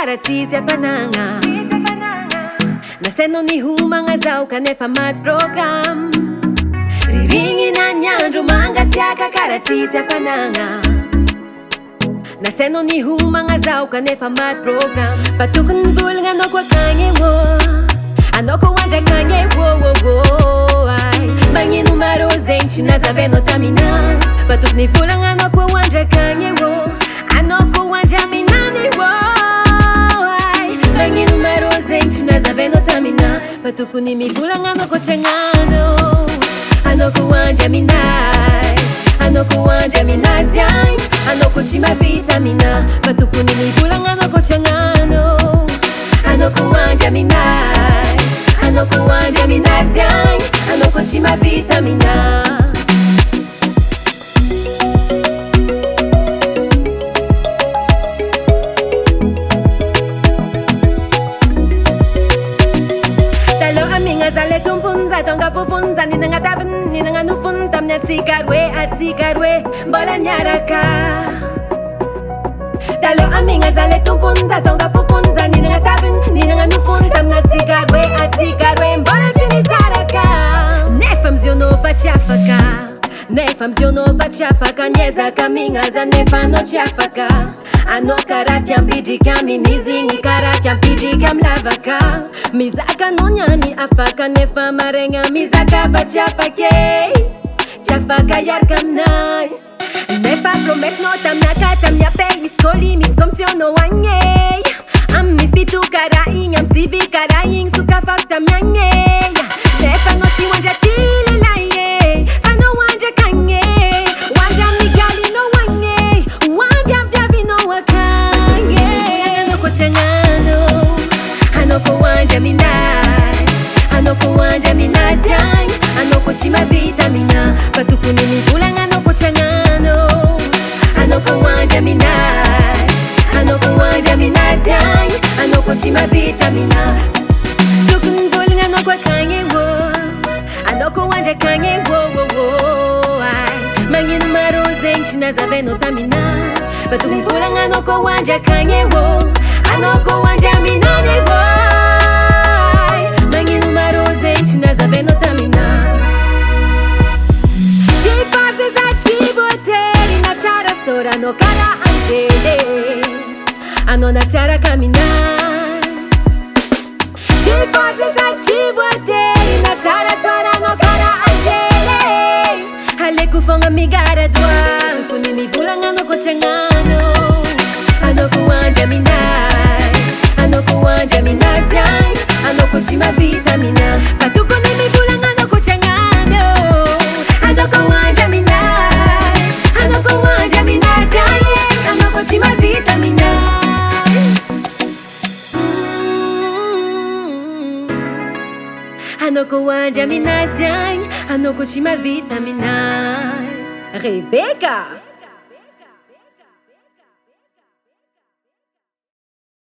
karatizia fananga naseno ni humanga zao kanefa mat program riringi na nyandro mangatsiaka karatizia fananga naseno ni humanga zao kanefa mat program patukun vulga no kwa kanye wo anoko wanja kanye wo ai mangi numero zenti na zaveno tamina patuk ni vulga no kwa wanja kanye wo anoko wanja minani wo ai mangi numero zenti na zaveno tamina patuk ni migulanga no kwa changano anoko wanja minai anoko wanja minaziai anoko chima vitamina patuk ni migulanga no kwa changano anoko wanja minai anoko wanja minaziai anoko chima vitamina zale tumpunza tonga fufunza ninanga tavn ninanga nufun tamnya tsikarwe mbola nyaraka talo aminga zale tumpunza tonga fufunza ninanga tavn ninanga nufun tamnya tsikarwe mbola chini saraka nefa mziono fachafaka nefa mziono fachafaka nyeza kaminga za nefa no chafaka ano karatya mbidika minizingi karatya mbidika mlavaka mizaka nonyani afaka nefa marenga mizaka fachafake chafaka yarkamnai nefa promes no tamnaka tamya pe miskoli miskomsiono wanyei ammifitu karaing amsivi karaing sukafak tamyanyei nefa no tiwanja tililaye ano wanja kanye wanja migali no wanyei wanja vyavi no wakanye anoko changano anoko wanja minai anoko wanja minaziai anoko chima vitamina patukuni mivulanga anoko changano anoko wanja minai anoko wanja minaziai anoko chima vitamina tukun vulanga anoko kanye wo anoko wanja kanye wo ai mangi numero zenti na zaveno tamina patukun vulanga anoko wanja kanye wo anoko wanja minane wo mangi numero zenti na zaveno tamina ci forse za ci boteri na chara sora no cara angele anona tsara caminhar ci forse za ci boteri na chara sora no cara angele hale kufonga migara dwa kuni mivulanga no kochangano anoko wanja minai anoko wanja minaziai anoko chima vitamina patuko ni mivulanga no kochangano anoko wanja minai anoko wanja minaziai anoko chima vitamina anoko wanja minaziai anoko chima vitamina Rebecca